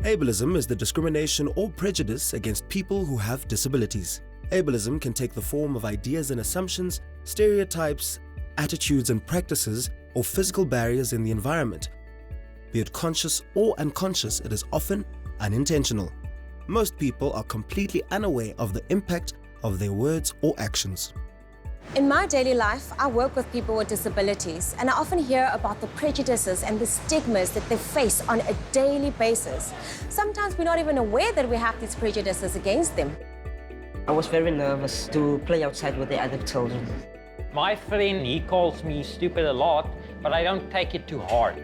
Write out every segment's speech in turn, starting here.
Ableism is the discrimination or prejudice against people who have disabilities. Ableism can take the form of ideas and assumptions, stereotypes, attitudes and practices, or physical barriers in the environment. Be it conscious or unconscious, it is often unintentional. Most people are completely unaware of the impact of their words or actions. In my daily life, I work with people with disabilities, and I often hear about the prejudices and the stigmas that they face on a daily basis. Sometimes we're not even aware that we have these prejudices against them. I was very nervous to play outside with the other children. My friend, he calls me stupid a lot, but I don't take it too hard.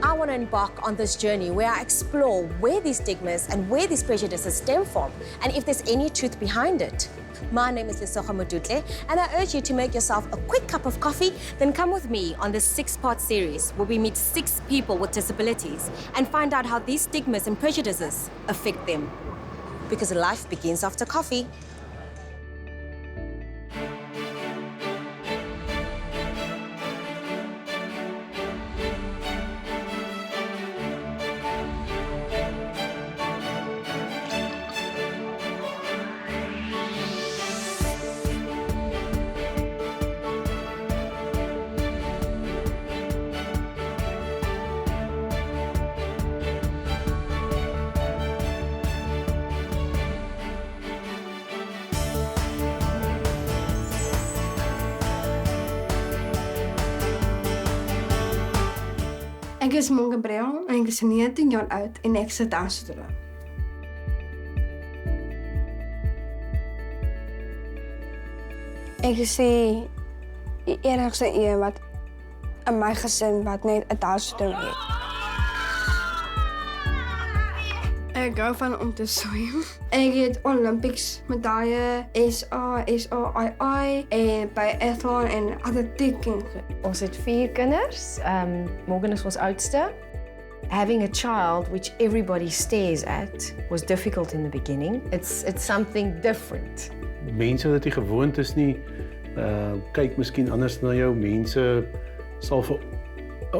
I want to embark on this journey where I explore where these stigmas and where these prejudices stem from, and if there's any truth behind it. My name is Lesoga Modutle, and I urge you to make yourself a quick cup of coffee, then come with me on this 6-part series where we meet 6 people with disabilities and find out how these stigmas and prejudices affect them. Because life begins after coffee. Ek is Briel en ek is 19 jaar oud en ek sit aan studie. Ek is die enigste een wat in my gesin wat net 'n taalstudie het. Ek hou van om te swem. Ek het Olympics medalje, SABC en by athlon en atletiek. Ons het 4 kinders. Morgan is ons oudste. Having a child which everybody stares at was difficult in the beginning. It's something different. Mense wat nie gewoond is nie, kyk miskien anders na jou. Mense sal vir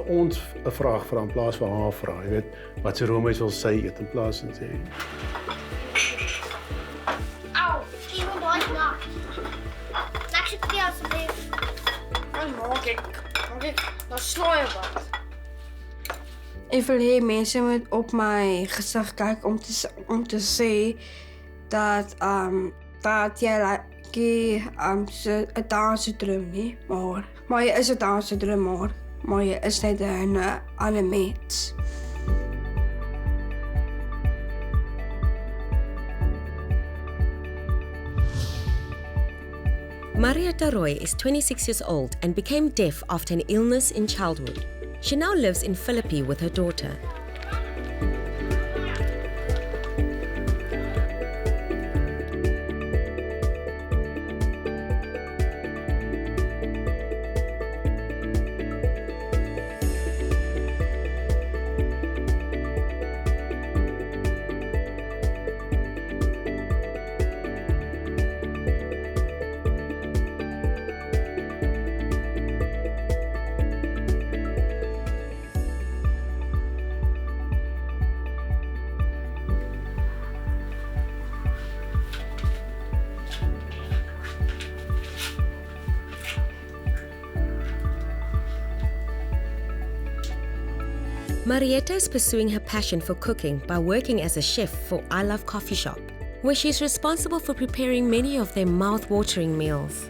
ons 'n vraag vra in plaas van haar vra. Jy weet, wat se roomys wil sy eet in plaas van sê. Au, Able-bodied na. Ek sê vir asseblief. Maak ek. Dan snoei wat. Ek wil hê mense moet op my gesig kyk om te sê dat jy so 'n Down-syndroom nie, maar jy is 'n Down-syndroom, maar jy is net 'n ander mens. Marietta Rooi is 26 years old and became deaf after an illness in childhood. She now lives in Philippi with her daughter. Marietta is pursuing her passion for cooking by working as a chef for I Love Coffee Shop, where she is responsible for preparing many of their mouth-watering meals.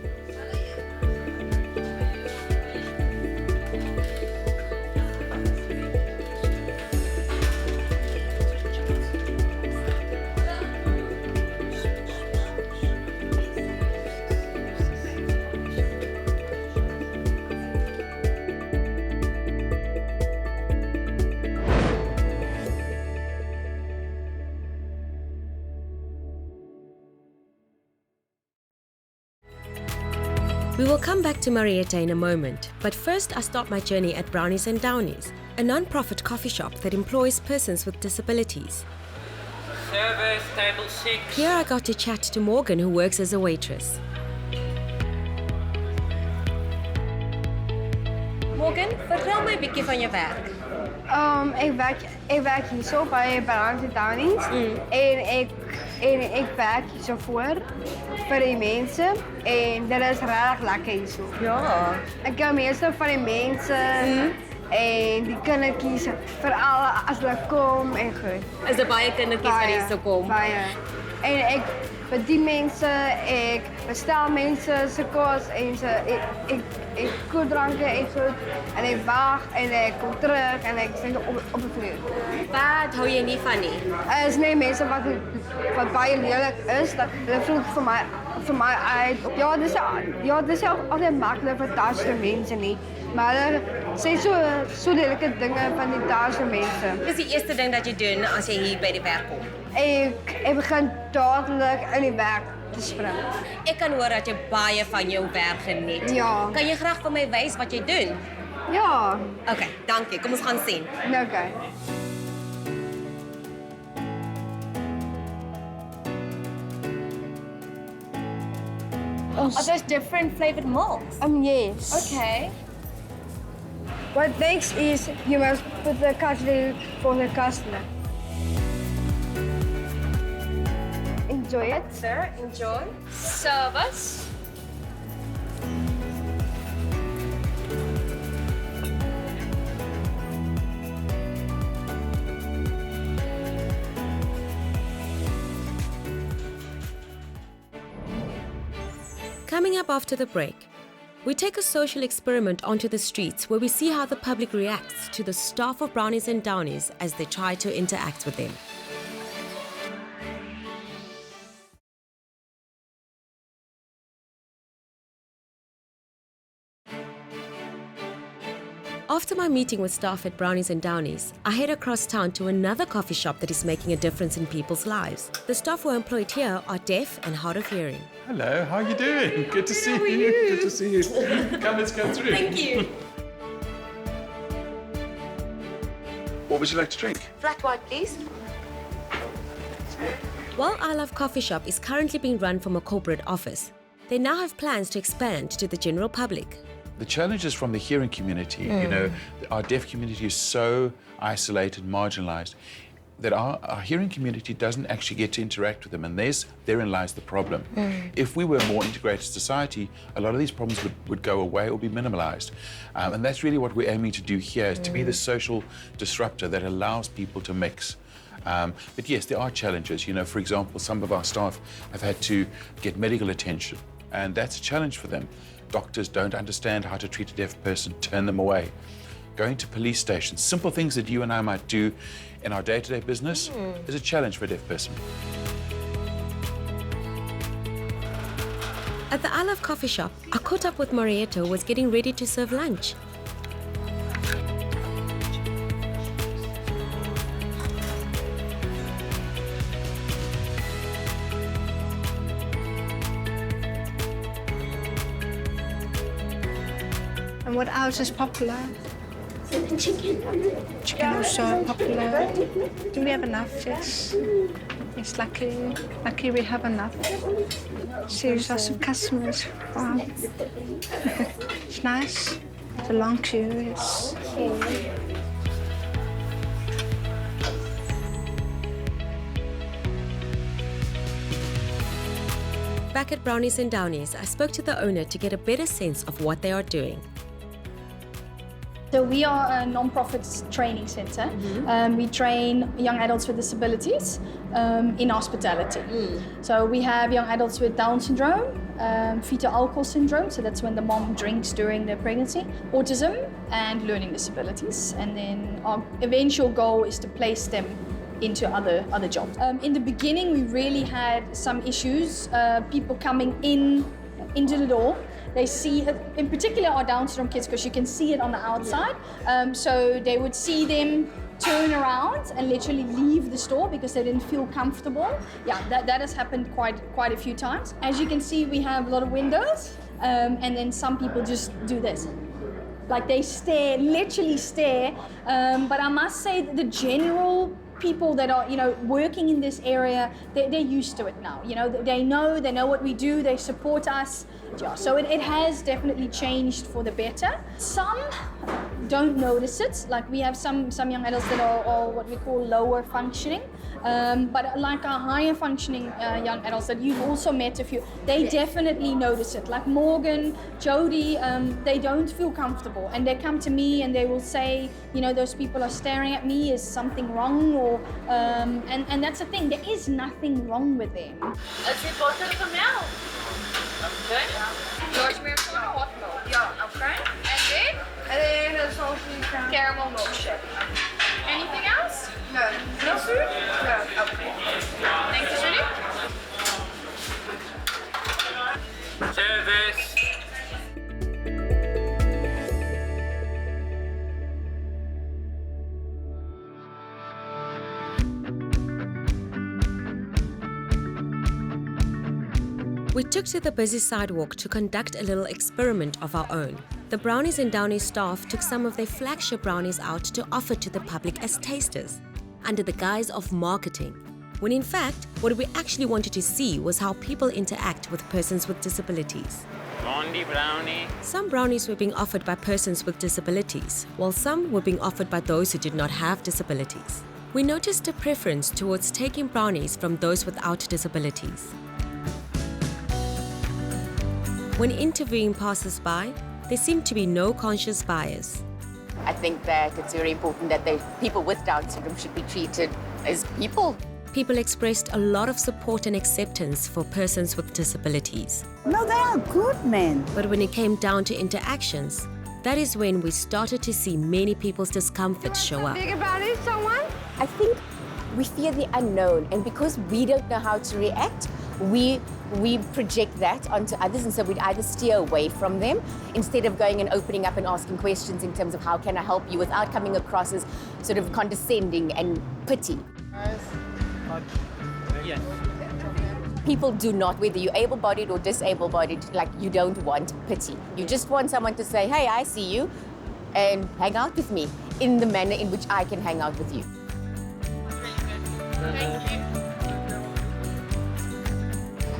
We will come back to Marietta in a moment, but first I start my journey at Brownies and Downies, a non-profit coffee shop that employs persons with disabilities. Service, table 6. Here I got to chat to Morgan, who works as a waitress. Morgan, vertel my 'n bietjie van jou werk. Ik werk hier zo bij Briel en ik werk hier zo voor die mensen en dat is erg lekker hier zo. Ja. Ik kan meestal van die mensen en die kunnen kiezen voor alle als ze komen en goed. Is er baie kindertjies wat hier so kom? Baie. En ik bedien mensen, ik bestel mensen ze kost en ik koop dranken en goed en ik wacht en ik kom terug en ik zit op de vloer. Wat hou jy nie van nie? Is nee mensen wat baie lelijk is, dat vloeit voor mij uit. Ja, dit is altijd makkelijk voor Duitse mensen niet. Maar er zijn zo lelijke dingen van die Duitse mensen. Wat is die eerste ding dat jy doen as jy hier by die werk kom? Ik begin dadelijk in die werk te springen. Ek kan hoor dat jy baie van jou werk geniet. Ja. Kan jy graag vir my wys wat jy doen? Ja, Okay, dankie. Kom ons gaan sien. oké. Are those different flavored milks? Yes. Okay. What next is you must put the cutlery for the customer. Enjoy it. Sir, enjoy. Service. Coming up after the break, we take a social experiment onto the streets where we see how the public reacts to the staff of Brownies and Downies as they try to interact with them. After my meeting with staff at Brownies and Downies, I head across town to another coffee shop that is making a difference in people's lives. The staff who are employed here are deaf and hard of hearing. Hello, how are you doing? Good to see you. Good to see you. Come, let's go through. Thank you. What would you like to drink? Flat white, please. While I Love Coffee Shop is currently being run from a corporate office, they now have plans to expand to the general public. The challenges from the hearing community, you know, our deaf community is so isolated, marginalized, that our hearing community doesn't actually get to interact with them, and therein lies the problem. If we were a more integrated society, a lot of these problems would go away or be minimalized. And that's really what we're aiming to do here, is to be the social disruptor that allows people to mix. But yes, there are challenges. You know, for example, some of our staff have had to get medical attention, and that's a challenge for them. Doctors don't understand how to treat a deaf person, turn them away. Going to police stations, simple things that you and I might do in our day-to-day business is a challenge for a deaf person. At the I Love Coffee Shop, I caught up with Marietta, who was getting ready to serve lunch. And what else is popular? Chicken also popular. Do we have enough? Yes. Yes, lucky we have enough. Seriously, some customers. Wow. It's nice. It's a long queue, yes. Back at Brownies and Downies, I spoke to the owner to get a better sense of what they are doing. So we are a non-profit training center. We train young adults with disabilities in hospitality. So we have young adults with Down syndrome, fetal alcohol syndrome, so that's when the mom drinks during the pregnancy, autism, and learning disabilities. And then our eventual goal is to place them into other jobs. In the beginning, we really had some issues, people coming into the door. They see, in particular our Down syndrome kids, because you can see it on the outside. So they would see them turn around and literally leave the store because they didn't feel comfortable. Yeah, that has happened quite a few times. As you can see, we have a lot of windows, and then some people just do this. Like they stare, literally stare. But I must say that the general people that are, working in this area, they're used to it now. They know what we do, they support us. Yeah, so it has definitely changed for the better. Some don't notice it. Like we have some young adults that are what we call lower functioning. But like our higher functioning young adults that you've also met a few, they definitely notice it. Like Morgan, Jody, they don't feel comfortable and they come to me and they will say, those people are staring at me, is something wrong? Or and that's the thing, there is nothing wrong with them. Is it butter for milk? Okay. George milk for hot milk. Yeah, okay. And then there's also caramel milkshake. Anything else? No. No food? No. Okay. Thank you, Judy. Service. We took to the busy sidewalk to conduct a little experiment of our own. The Brownies and Downies staff took some of their flagship brownies out to offer to the public as tasters, under the guise of marketing, when in fact, what we actually wanted to see was how people interact with persons with disabilities. Blondie brownie. Some brownies were being offered by persons with disabilities, while some were being offered by those who did not have disabilities. We noticed a preference towards taking brownies from those without disabilities. When interviewing passers-by, there seemed to be no conscious bias. I think that it's very important that people with Down syndrome should be treated as people. People expressed a lot of support and acceptance for persons with disabilities. No, they are good men. But when it came down to interactions, that is when we started to see many people's discomfort show up. Think about it, someone? I think we fear the unknown, and because we don't know how to react, we project that onto others, and so we'd either steer away from them instead of going and opening up and asking questions in terms of how can I help you without coming across as sort of condescending and pity. Yes. People do not, whether you're able-bodied or disable-bodied, like you don't want pity. You just want someone to say, hey, I see you, and hang out with me in the manner in which I can hang out with you. Thank you.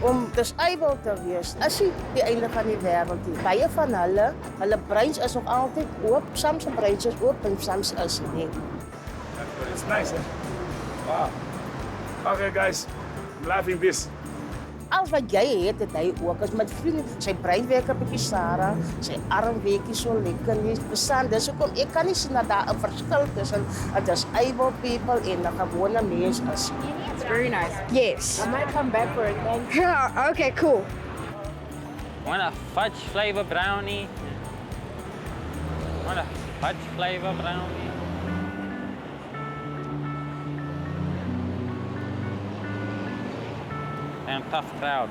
Om disabled te wees, is die einde van die wêreld nie. Baie van hulle breins is nog altyd oop, soms breins is oop en soms is nie. It's nice, eh? Wow. Okay, guys, I'm loving this. Als wat jy het hy ook, as met vriende, sy brein werk 'n bietjie Sarah, sy arm werk nie so lekker nie. Verstaan, dis hoekom ek kan nie sien dat daar 'n verskil tussen 'n disabled people en 'n gewone mens is. It's very nice. Yes. I might come back for it then. Yeah, okay, cool. Want a fudge flavor brownie? Want a fudge flavor brownie? They're a tough crowd.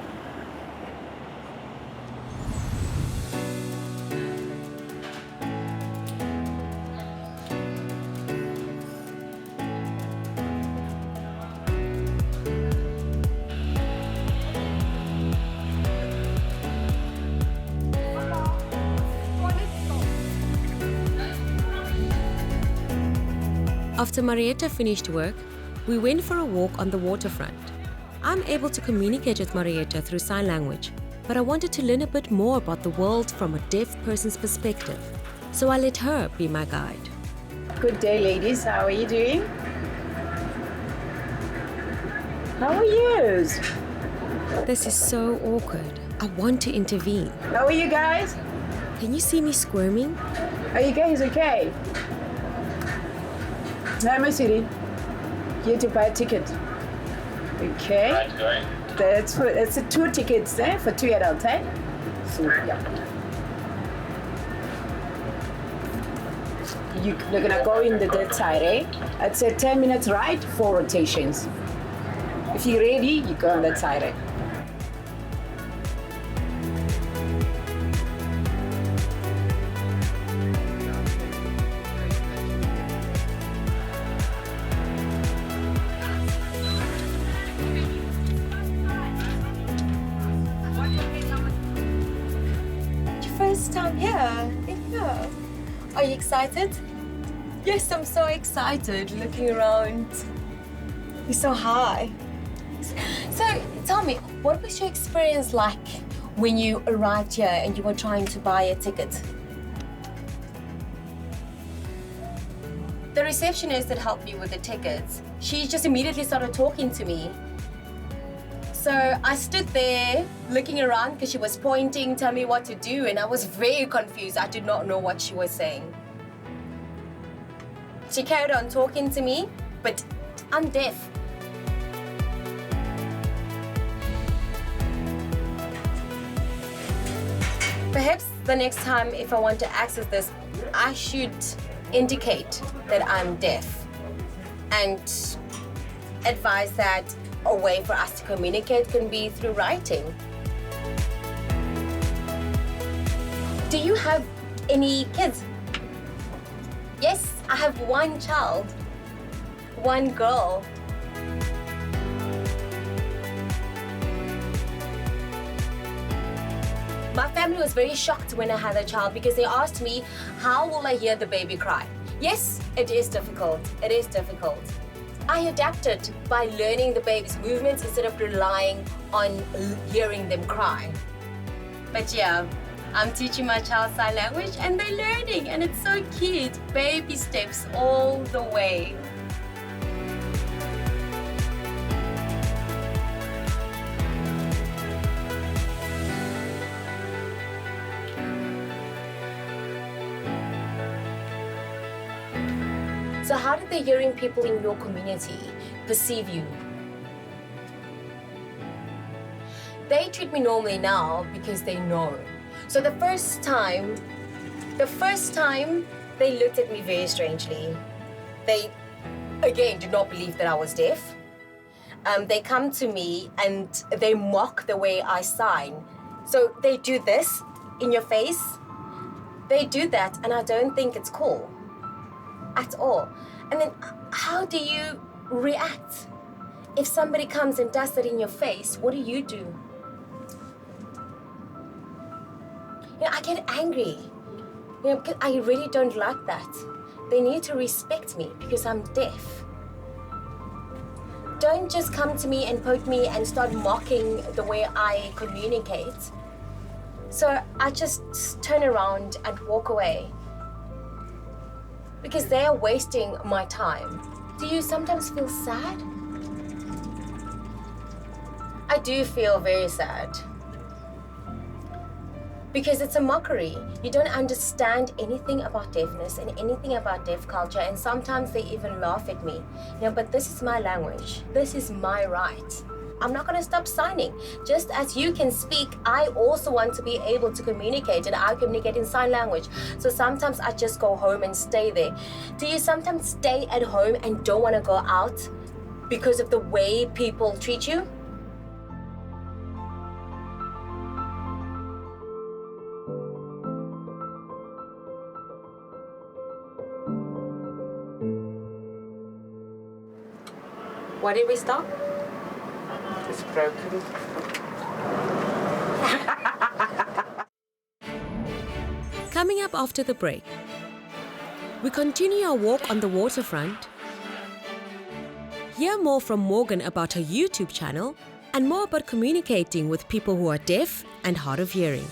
After Marietta finished work, we went for a walk on the waterfront. I'm able to communicate with Marietta through sign language, but I wanted to learn a bit more about the world from a deaf person's perspective, so I let her be my guide. Good day, ladies. How are you doing? How are you? This is so awkward. I want to intervene. How are you guys? Can you see me squirming? Are you guys okay? Hi, my city. You have to buy a ticket. Okay. It's 2 tickets there for 2 adults, eh? So, yeah. You're gonna go in the dead side, eh? It's a 10 minutes ride, 4 rotations. If you're ready, you go on that side, eh? Time here. Yeah. Are you excited? Yes, I'm so excited looking around. You're so high. So tell me, what was your experience like when you arrived here and you were trying to buy a ticket? The receptionist that helped me with the tickets, she just immediately started talking to me. So I stood there looking around because she was pointing, telling me what to do, and I was very confused. I did not know what she was saying. She carried on talking to me, but I'm deaf. Perhaps the next time if I want to access this, I should indicate that I'm deaf and advise that a way for us to communicate can be through writing. Do you have any kids? Yes, I have one child, one girl. My family was very shocked when I had a child because they asked me, how will I hear the baby cry? Yes, it is difficult. It is difficult. I adapted by learning the baby's movements instead of relying on hearing them cry. But yeah, I'm teaching my child sign language and they're learning and it's so cute. Baby steps all the way. So how did the hearing people in your community perceive you? They treat me normally now because they know. So the first time they looked at me very strangely. They, again, did not believe that I was deaf. They come to me and they mock the way I sign. So they do this in your face. They do that and I don't think it's cool. At all. And then how do you react? If somebody comes and does that in your face, what do? You know, I get angry. You know, because I really don't like that. They need to respect me because I'm deaf. Don't just come to me and poke me and start mocking the way I communicate. So I just turn around and walk away. Because they are wasting my time. Do you sometimes feel sad? I do feel very sad. Because it's a mockery. You don't understand anything about deafness and anything about deaf culture, and sometimes they even laugh at me. You know, but this is my language. This is my right. I'm not going to stop signing. Just as you can speak, I also want to be able to communicate, and I communicate in sign language. So sometimes I just go home and stay there. Do you sometimes stay at home and don't want to go out because of the way people treat you? Why did we stop? It's broken. Coming up after the break, we continue our walk on the waterfront, hear more from Morgan about her YouTube channel, and more about communicating with people who are deaf and hard of hearing.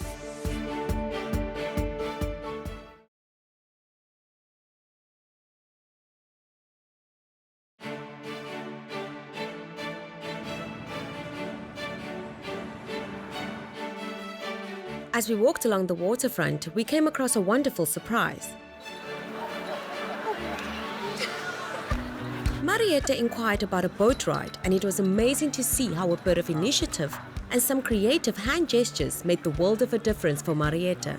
As we walked along the waterfront, we came across a wonderful surprise. Marietta inquired about a boat ride, and it was amazing to see how a bit of initiative and some creative hand gestures made the world of a difference for Marietta.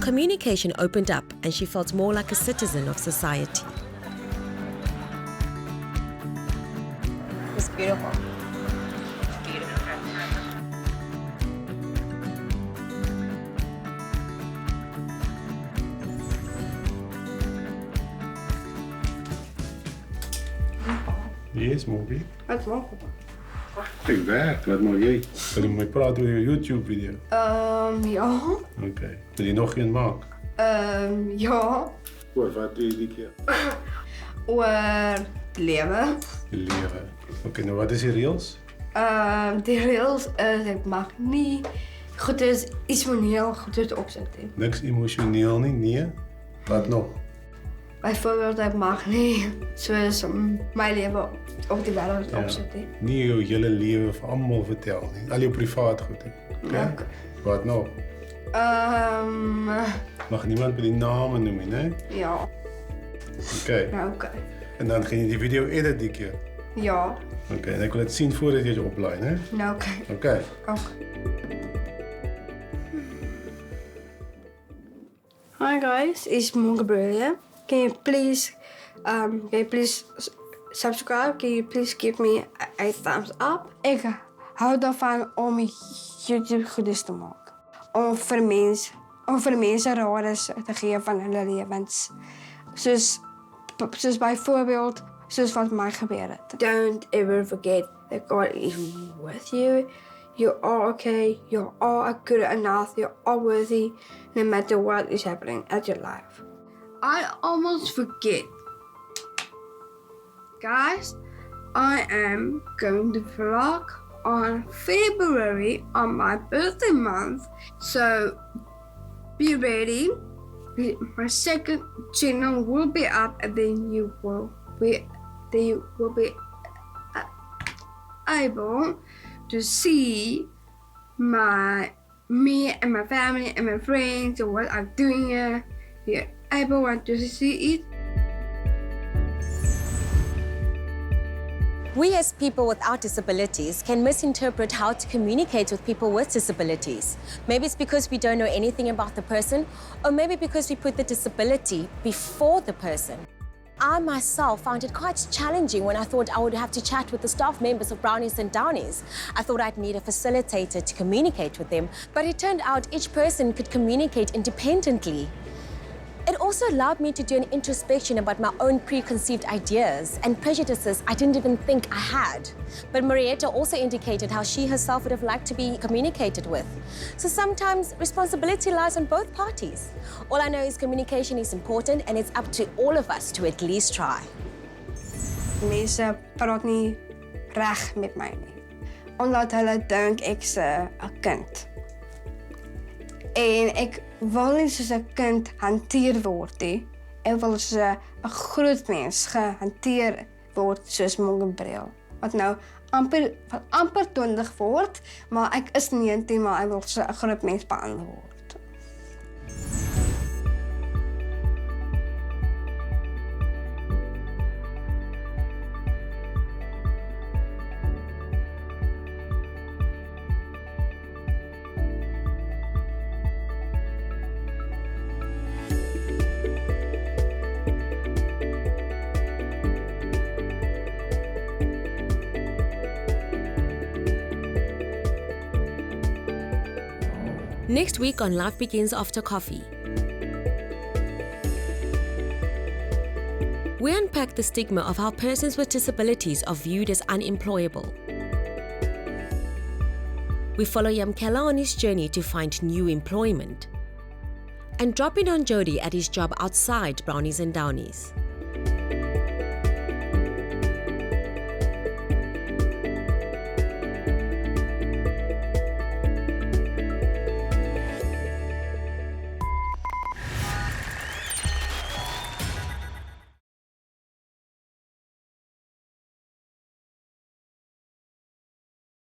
Communication opened up, and she felt more like a citizen of society. It's beautiful. Yes, Morgie. Wat maak papa? Ek werk, wat maak jy? Wil jy met my praat oor jou YouTube video? Ja. Okay. Wil jy nog een maak? Ja. Wat doe jy die keer? Oor lewe. Die lewe. Okay, nou wat is die reëls? Die reëls is ek mag nie goed is emosioneel goed opsit nie. Niks emosioneel nie, nee. Wat nog? Byvoorbeeld ek mag nie soos my lewe op die wêreld opsit nie. Nie jou hele lewe vir almal vertel nie. Al jou privaat goed nie. Okay? Wat nog? Mag niemand by die name noem nie, né? Ja. Okay. Okay. En dan gaan jy die video edit die keer? Ja. Okay, en ek wil dit sien voordat jy dit oplaai, né? Okay. Okay. Hi guys, it's Briel. Can you please subscribe? Can you please give me a thumbs up? Ik hou daarvan om YouTube goed te maken. Om voor mensen raad te geven van hun levens. Zoals bijvoorbeeld, zoals wat mij gebeurt. Don't ever forget that God is with you. You are okay. You are good enough. You are worthy, no matter what is happening at your life. I almost forget. Guys, I am going to vlog on February on my birthday month. So be ready. My second channel will be up and then you will be able to see me and my family and my friends and what I'm doing here. You're able to see it. We as people without disabilities can misinterpret how to communicate with people with disabilities. Maybe it's because we don't know anything about the person, or maybe because we put the disability before the person. I myself found it quite challenging when I thought I would have to chat with the staff members of Brownies and Downies. I thought I'd need a facilitator to communicate with them, but it turned out each person could communicate independently. It also allowed me to do an introspection about my own preconceived ideas and prejudices I didn't even think I had. But Marietta also indicated how she herself would have liked to be communicated with. So sometimes responsibility lies on both parties. All I know is communication is important and it's up to all of us to at least try. Mense praat nie reg met my nie. Omdat hulle dink ek's 'n kind. En ek wil nie soos 'n kind hanteer word nie. Ek wil soos 'n groot mens gehanteer word soos Briel. Wat nou amper 20 word, maar ek is 19, maar ek wil soos 'n groot mens behandel word. Next week on Life Begins After Coffee, we unpack the stigma of how persons with disabilities are viewed as unemployable. We follow Yamkela on his journey to find new employment and drop in on Jody at his job outside Brownies and Downies.